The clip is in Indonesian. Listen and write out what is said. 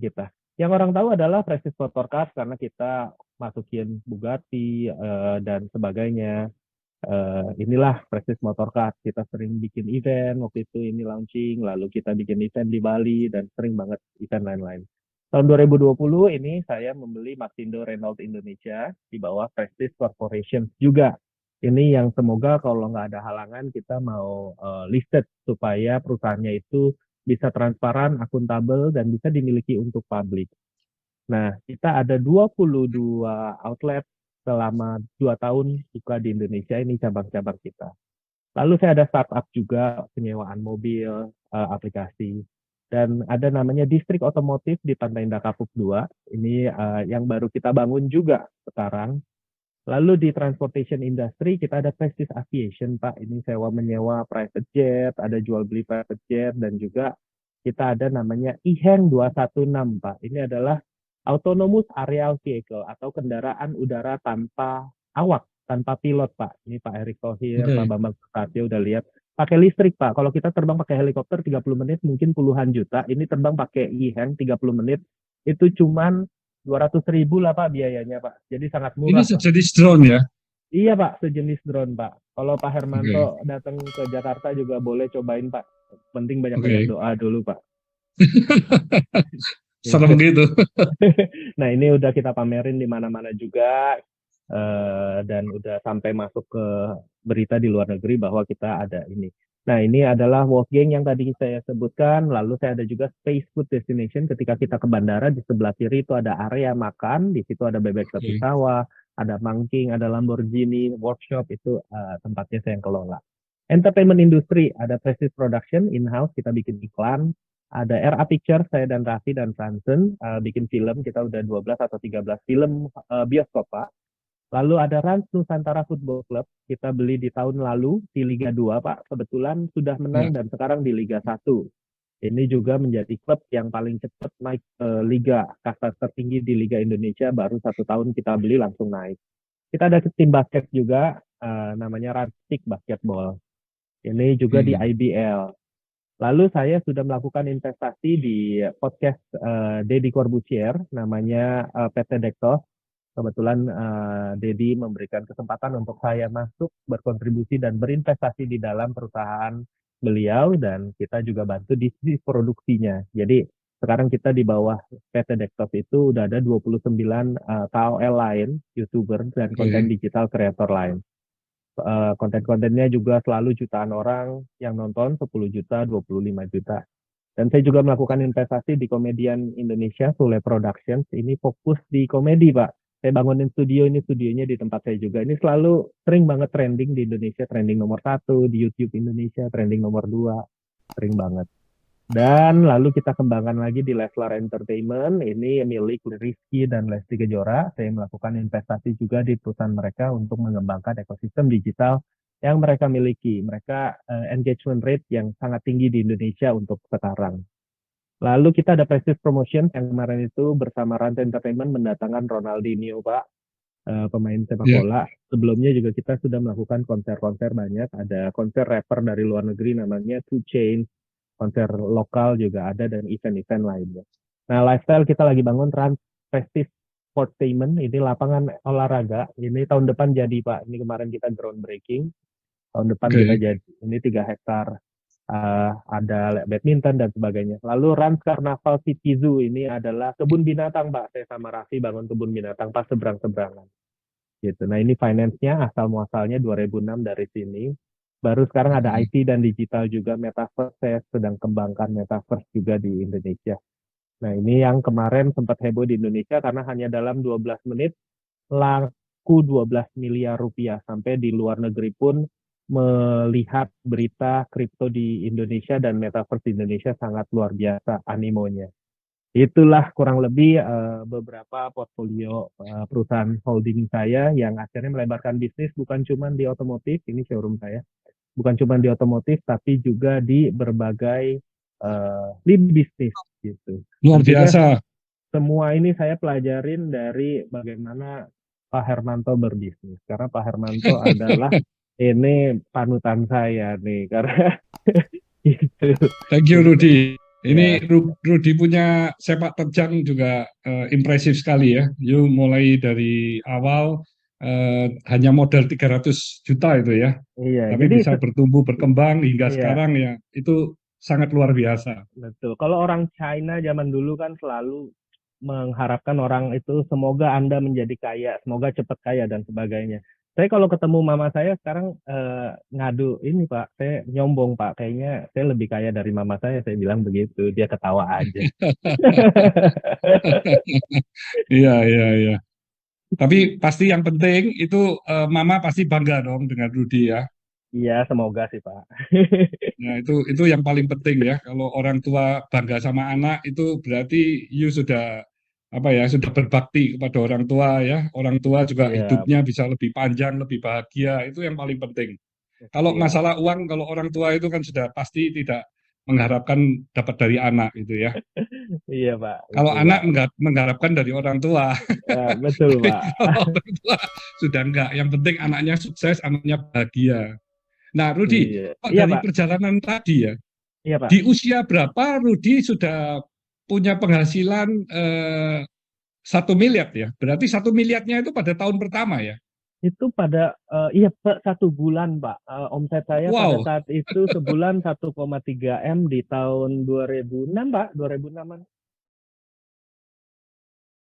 kita. Yang orang tahu adalah Prestige Motorcars karena kita masukin Bugatti dan sebagainya. Inilah Prestige Motorcars. Kita sering bikin event, waktu itu ini launching, lalu kita bikin event di Bali, dan sering banget event lain-lain. Tahun 2020 ini saya membeli Maxindo Renault Indonesia di bawah Prestige Corporation juga. Ini yang semoga kalau nggak ada halangan kita mau listed supaya perusahaannya itu bisa transparan, akuntabel, dan bisa dimiliki untuk publik. Nah, kita ada 22 outlet selama 2 tahun buka di Indonesia, ini cabang-cabang kita. Lalu saya ada startup juga, penyewaan mobil, aplikasi. Dan ada namanya Distrik Otomotif di Pantai Indah Kapuk 2. Ini yang baru kita bangun juga sekarang. Lalu di transportation industry kita ada Prestige Aviation, Pak. Ini sewa menyewa private jet, ada jual beli private jet, dan juga kita ada namanya IHENG 216, Pak. Ini adalah Autonomous Aerial Vehicle atau kendaraan udara tanpa awak, tanpa pilot, Pak. Ini Pak Erick Thohir, Pak Oke. Bambang Susatyo udah lihat. Pakai listrik, Pak. Kalau kita terbang pakai helikopter 30 menit mungkin puluhan juta. Ini terbang pakai IHENG 30 menit itu cuman 200.000 lah Pak biayanya Pak. Jadi sangat Ini murah Pak. sejenis drone ya? Iya Pak, sejenis drone Pak. Kalau Pak Hermanto Oke, datang ke Jakarta juga boleh cobain Pak. Penting banyak-banyak oke. doa dulu Pak. Serem gitu. Nah ini udah kita pamerin di mana-mana juga, dan udah sampai masuk ke berita di luar negeri bahwa kita ada ini. Nah ini adalah Wolfgang yang tadi saya sebutkan. Lalu saya ada juga Space Food Destination. Ketika kita ke bandara di sebelah kiri itu ada area makan. Di situ ada bebek tepi Oke. sawah, ada Mangking, ada Lamborghini workshop, itu tempatnya saya yang kelola. Entertainment industry ada Prestige Production in-house, kita bikin iklan. Ada RA Picture, saya dan Raffi dan Franzen bikin film. Kita udah 12 atau 13 film bioskop, Pak. Lalu ada Rans Nusantara Football Club. Kita beli di tahun lalu di Liga 2, Pak. Kebetulan sudah Ya. menang dan sekarang di Liga 1. Ini juga menjadi klub yang paling cepat naik ke Liga kasta tertinggi di Liga Indonesia. Baru 1 tahun kita beli langsung naik. Kita ada tim basket juga, namanya Ranspik Basketball. Ini juga di Hmm. IBL. Lalu saya sudah melakukan investasi di podcast Deddy Corbuzier, namanya PT Dektos. Kebetulan Deddy memberikan kesempatan untuk saya masuk, berkontribusi dan berinvestasi di dalam perusahaan beliau, dan kita juga bantu di sisi produksinya. Jadi sekarang kita di bawah PT Dektos itu udah ada 29 KOL lain, YouTuber dan konten Oke. digital kreator lain. Konten-kontennya juga selalu jutaan orang yang nonton, 10 juta, 25 juta. Dan saya juga melakukan investasi di komedian Indonesia, Sule Productions. Ini fokus di komedi, Pak. Saya bangunin studio, ini studionya di tempat saya juga. Ini selalu sering banget trending di Indonesia, trending nomor 1, di YouTube Indonesia, trending nomor 2, sering banget. Dan lalu kita kembangkan lagi di Leslar Entertainment, ini milik Rizky dan Lesti Kejora. Saya melakukan investasi juga di perusahaan mereka untuk mengembangkan ekosistem digital yang mereka miliki. Mereka engagement rate yang sangat tinggi di Indonesia untuk sekarang. Lalu kita ada Prestige Promotion yang kemarin itu bersama Rans Entertainment mendatangkan Ronaldinho, Pak, pemain sepak Ya. bola. Sebelumnya juga kita sudah melakukan konser-konser banyak. Ada konser rapper dari luar negeri namanya Two Chainz, konser lokal juga ada, dan event-event lainnya. Nah, lifestyle kita lagi bangun Trans Prestige Sportainment, ini lapangan olahraga. Ini tahun depan jadi Pak. Ini kemarin kita groundbreaking. Tahun depan kita Oke. jadi. Ini 3 hektar. Ada badminton dan sebagainya. Lalu Rans Carnaval City Zoo ini adalah kebun binatang, Pak. Saya sama Raffi bangun kebun binatang pas seberang-seberangan. Gitu. Nah ini finance-nya asal muasalnya 2006 dari sini. Baru sekarang ada Hmm. IT dan digital juga, Metaverse, saya sedang kembangkan Metaverse juga di Indonesia. Nah ini yang kemarin sempat heboh di Indonesia karena hanya dalam 12 menit laku 12 miliar rupiah. Sampai di luar negeri pun melihat berita kripto di Indonesia dan Metaverse di Indonesia sangat luar biasa animonya. Itulah kurang lebih beberapa portfolio perusahaan holding saya yang akhirnya melebarkan bisnis bukan cuma di otomotif, ini showroom saya, bukan cuma di otomotif tapi juga di berbagai lini bisnis gitu. Luar Tentunya biasa. semua ini saya pelajarin dari bagaimana Pak Hermanto berbisnis. Karena Pak Hermanto adalah ini panutan saya nih karena gitu. Thank you, Jadi Rudy. Ya, Ini Rudi punya sepak terjang juga impresif sekali ya. You mulai dari awal hanya modal 300 juta itu ya, iya. tapi Jadi bisa bertumbuh berkembang hingga iya, sekarang ya. Itu sangat luar biasa. betul. Kalau orang China zaman dulu kan selalu mengharapkan orang itu semoga Anda menjadi kaya, semoga cepat kaya dan sebagainya. Saya kalau ketemu mama saya sekarang ngadu ini Pak, saya nyombong Pak, kayaknya saya lebih kaya dari mama saya bilang begitu, dia ketawa aja. Iya, iya, iya. Tapi pasti yang penting itu Mama pasti bangga dong dengan Rudi ya. Iya, semoga sih Pak. Nah, itu yang paling penting ya. Kalau orang tua bangga sama anak itu berarti you sudah apa ya, sudah berbakti kepada orang tua ya. Orang tua juga Iya, hidupnya bisa lebih panjang, lebih bahagia. Itu yang paling penting. Kalau siap. masalah uang, kalau orang tua itu kan sudah pasti tidak mengharapkan dapat dari anak itu ya. Iya Pak, Kalau betul anak Pak. mengharapkan dari orang tua. Ya, betul Tapi Pak. kalau orang tua sudah enggak. Yang penting anaknya sukses, anaknya bahagia. Nah, Rudi, Iya, Pak, iya dari Pak. perjalanan tadi ya, Iya Pak. di usia berapa Rudi sudah punya penghasilan 1 miliar ya? Berarti 1 miliarnya itu pada tahun pertama ya? Itu pada iya per 1 bulan Pak. Omset saya pada Wow, saat itu sebulan 1,3 M di tahun 2006 Pak, 2006-an.